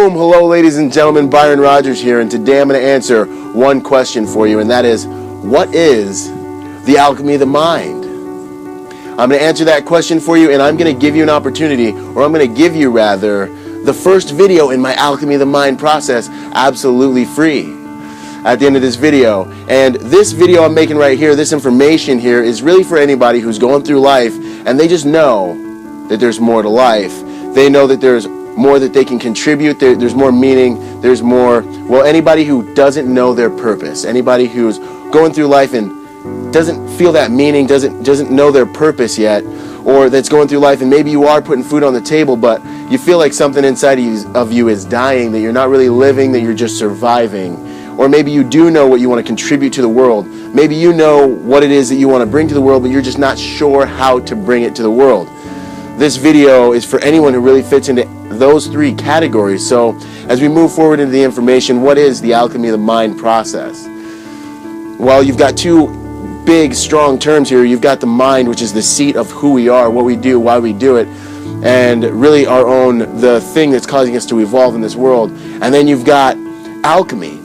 Boom! Hello, ladies and gentlemen. Byron Rodgers here, and today I'm going to answer one question for you, and that is, what is the alchemy of the mind? I'm going to answer that question for you, and I'm going to give you an opportunity, or I'm going to give you, rather, the first video in my Alchemy of the Mind process absolutely free at the end of this video. And this video I'm making right here, this information here, is really for anybody who's going through life and they just know that there's more to life. They know that there's more that they can contribute, there's more meaning, there's more, well, anybody who doesn't know their purpose, anybody who's going through life and doesn't feel that meaning, doesn't know their purpose yet, or that's going through life and maybe you are putting food on the table, but you feel like something inside of you is dying, that you're not really living, that you're just surviving. Or maybe you do know what you want to contribute to the world. Maybe you know what it is that you want to bring to the world, but you're just not sure how to bring it to the world. This video is for anyone who really fits into those three categories. So as we move forward into the information, what is the Alchemy of the Mind process? Well, you've got two big, strong terms here. You've got the mind, which is the seat of who we are, what we do, why we do it, and really our own, the thing that's causing us to evolve in this world. And then you've got alchemy.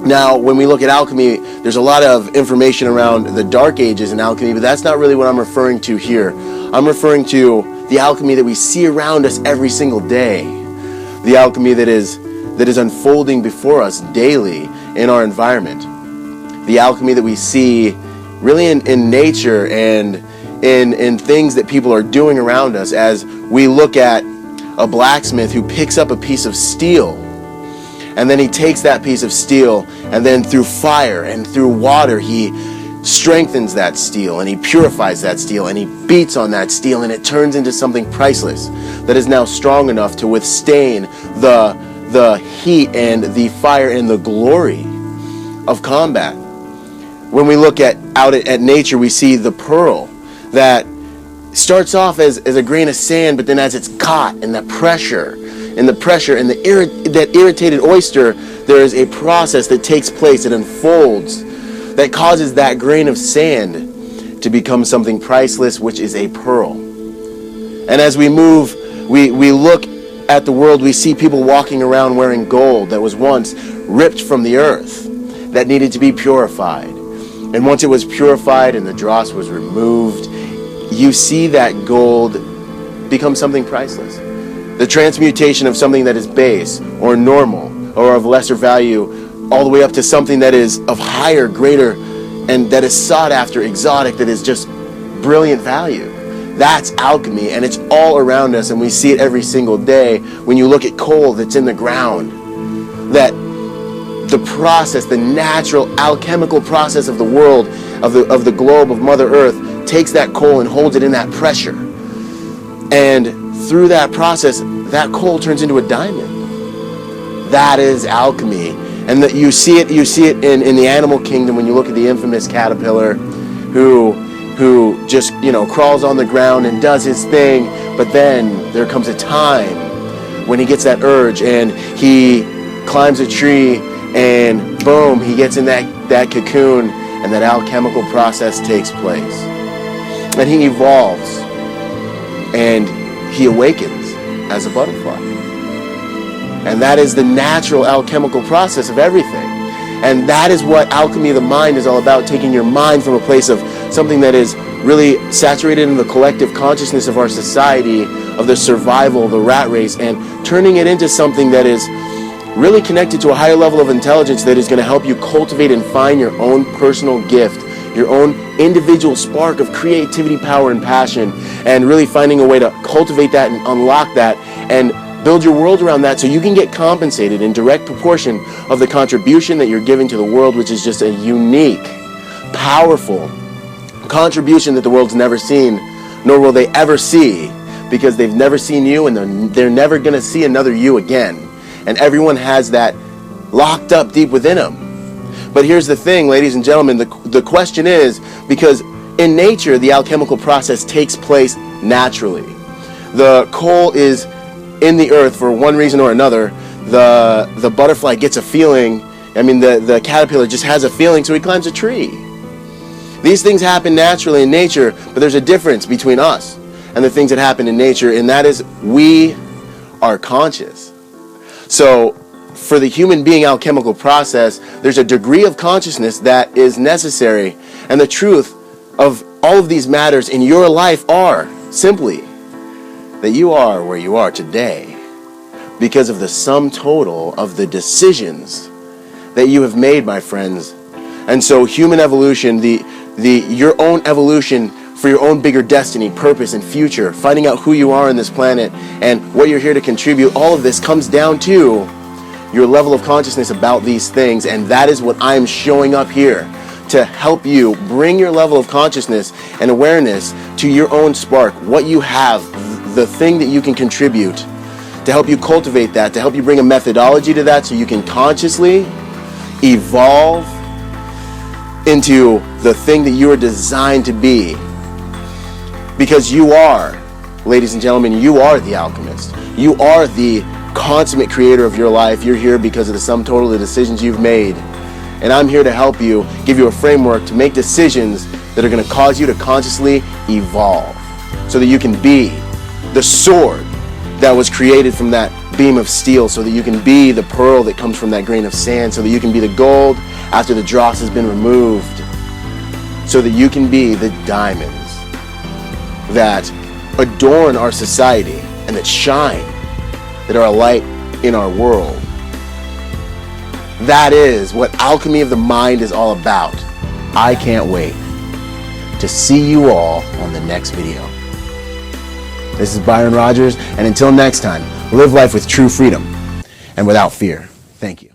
Now, when we look at alchemy, there's a lot of information around the dark ages in alchemy, but that's not really what I'm referring to here. I'm referring to the alchemy that we see around us every single day. The alchemy that is unfolding before us daily in our environment. The alchemy that we see really in nature and in things that people are doing around us, as we look at a blacksmith who picks up a piece of steel, and then he takes that piece of steel and then through fire and through water he strengthens that steel and he purifies that steel and he beats on that steel and it turns into something priceless that is now strong enough to withstand the heat and the fire and the glory of combat. When we look out at nature, we see the pearl that starts off as a grain of sand, but then as it's caught in the pressure that irritated oyster, there is a process that takes place, it unfolds, that causes that grain of sand to become something priceless, which is a pearl. And as we move, we look at the world, we see people walking around wearing gold that was once ripped from the earth, that needed to be purified. And once it was purified and the dross was removed, you see that gold become something priceless. The transmutation of something that is base or normal or of lesser value all the way up to something that is of higher, greater, and that is sought after, exotic, that is just brilliant value. That's alchemy, and it's all around us, and we see it every single day. When you look at coal that's in the ground, that the process, the natural alchemical process of the world, of the globe, of Mother Earth, takes that coal and holds it in that pressure. And through that process, that coal turns into a diamond. That is alchemy. And that you see it in the animal kingdom when you look at the infamous caterpillar who just, crawls on the ground and does his thing, but then there comes a time when he gets that urge and he climbs a tree and boom, he gets in that cocoon and that alchemical process takes place. And he evolves and he awakens as a butterfly. And that is the natural alchemical process of everything. And that is what Alchemy of the Mind is all about, taking your mind from a place of something that is really saturated in the collective consciousness of our society, of the survival, the rat race, and turning it into something that is really connected to a higher level of intelligence that is going to help you cultivate and find your own personal gift, your own individual spark of creativity, power, and passion, and really finding a way to cultivate that and unlock that and build your world around that so you can get compensated in direct proportion of the contribution that you're giving to the world, which is just a unique, powerful contribution that the world's never seen, nor will they ever see, because they've never seen you and they're never going to see another you again. And everyone has that locked up deep within them. But here's the thing, ladies and gentlemen, the question is, because in nature, the alchemical process takes place naturally. The coal is in the earth for one reason or another. The butterfly gets a feeling. The caterpillar just has a feeling, so he climbs a tree. These things happen naturally in nature, but there's a difference between us and the things that happen in nature, and that is we are conscious. So for the human being alchemical process, there's a degree of consciousness that is necessary. And the truth of all of these matters in your life are simply that you are where you are today because of the sum total of the decisions that you have made, my friends. And so human evolution, your own evolution for your own bigger destiny, purpose, and future, finding out who you are on this planet and what you're here to contribute, all of this comes down to your level of consciousness about these things. And that is what I'm showing up here to help you bring your level of consciousness and awareness to your own spark, what you have, the thing that you can contribute, to help you cultivate that, to help you bring a methodology to that so you can consciously evolve into the thing that you are designed to be. Because you are, ladies and gentlemen, you are the alchemist. You are the consummate creator of your life. You're here because of the sum total of the decisions you've made. And I'm here to help you, give you a framework to make decisions that are going to cause you to consciously evolve so that you can be the sword that was created from that beam of steel, so that you can be the pearl that comes from that grain of sand, so that you can be the gold after the dross has been removed, so that you can be the diamonds that adorn our society and that shine, that are a light in our world. That is what Alchemy of the Mind is all about. I can't wait to see you all on the next video. This is Byron Rodgers, and until next time, live life with true freedom and without fear. Thank you.